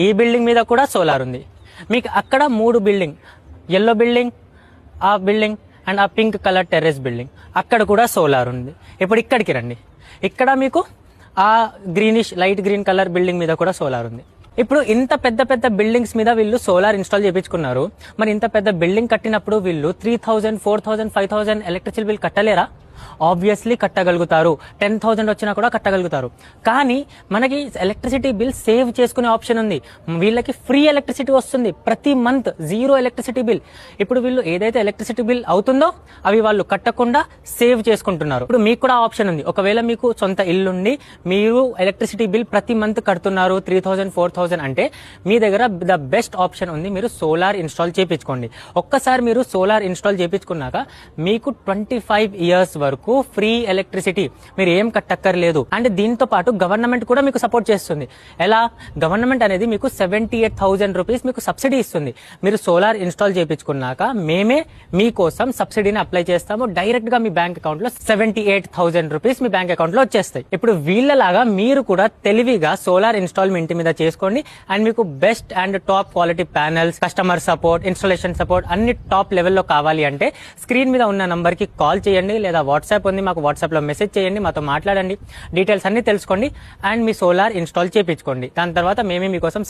ఈ బిల్డింగ్ మీద కూడా సోలార్ ఉంది. మీకు అక్కడ 3 బిల్డింగ్, ఎల్లో బిల్డింగ్, ఆ బిల్డింగ్ అండ్ ఆ పింక్ కలర్ టెర్రస్ బిల్డింగ్, అక్కడ కూడా సోలార్ ఉంది. ఇప్పుడు ఇక్కడికి రండి, ఇక్కడ మీకు ఆ greenish light green colour building మీద కూడా సోలార్ ఉంది. ఇప్పుడు ఇంత పెద్ద పెద్ద బిల్డింగ్స్ మీద వీళ్ళు సోలార్ ఇన్స్టాల్ చేయించుకున్నారు. మరి ఇంత పెద్ద బిల్డింగ్ కట్టినప్పుడు వీళ్ళు 3000, 4000, 5000 ఎలక్ట్రిసిటీ బిల్ కట్టలేరా? ఆబ్వియస్లీ కట్టగలుగుతారు. 10,000 వచ్చినా కూడా కట్టగలుగుతారు. కానీ మనకి ఎలక్ట్రిసిటీ బిల్ సేవ్ చేసుకునే ఆప్షన్ ఉంది. వీళ్ళకి ఫ్రీ ఎలక్ట్రిసిటీ వస్తుంది ప్రతి మంత్, 0 ఎలక్ట్రిసిటీ బిల్. ఇప్పుడు వీళ్ళు ఏదైతే ఎలక్ట్రిసిటీ బిల్ అవుతుందో అవి వాళ్ళు కట్టకుండా సేవ్ చేసుకుంటున్నారు. ఇప్పుడు మీకు కూడా ఆప్షన్ ఉంది. ఒకవేళ మీకు సొంత ఇల్లుండి మీరు ఎలక్ట్రిసిటీ బిల్ ప్రతి మంత్ కడుతున్నారు 3,000, 4,000 అంటే మీ దగ్గర ద బెస్ట్ ఆప్షన్ ఉంది. మీరు సోలార్ ఇన్స్టాల్ చేయించుకోండి. ఒక్కసారి మీరు సోలార్ ఇన్స్టాల్ చేయించుకున్నాక మీకు 25 ఇయర్స్ వరకు ఫ్రీ ఎలక్ట్రిసిటీ, మీరు ఏం కట్టక్కర్లేదు. అండ్ దీంతో పాటు గవర్నమెంట్ కూడా మీకు సపోర్ట్ చేస్తుంది. ఎలా? గవర్నమెంట్ అనేది మీకు 78,000 రూపీస్ మీకు సబ్సిడీ ఇస్తుంది. మీరు సోలార్ ఇన్స్టాల్ చేయించుకున్నాక మేమే మీకోసం సబ్సిడీని అప్లై చేస్తాము. డైరెక్ట్ గా మీ బ్యాంక్ అకౌంట్ లో 78,000 రూపీస్ మీ బ్యాంక్ అకౌంట్ లో వచ్చేస్తాయి. ఇప్పుడు వీళ్ళలాగా మీరు కూడా తెలివిగా సోలార్ ఇన్స్టాల్ మీ ఇంటి మీద చేసుకోండి. అండ్ మీకు best and top quality panels, customer support, installation support అన్ని టాప్ లెవెల్లో కావాలి అంటే స్క్రీన్ మీద ఉన్న నంబర్ కి కాల్ చేయండి, లేదా వాట్సాప్ ఉంది, మాకు వాట్సాప్ లో మెసేజ్ చేయండి, మాతో మాట్లాడండి, డీటెయిల్స్ అన్ని తెలుసుకోండి అండ్ మీ సోలార్ ఇన్స్టాల్ చేయించుకోండి. దాని తర్వాత మేమే మీకోసం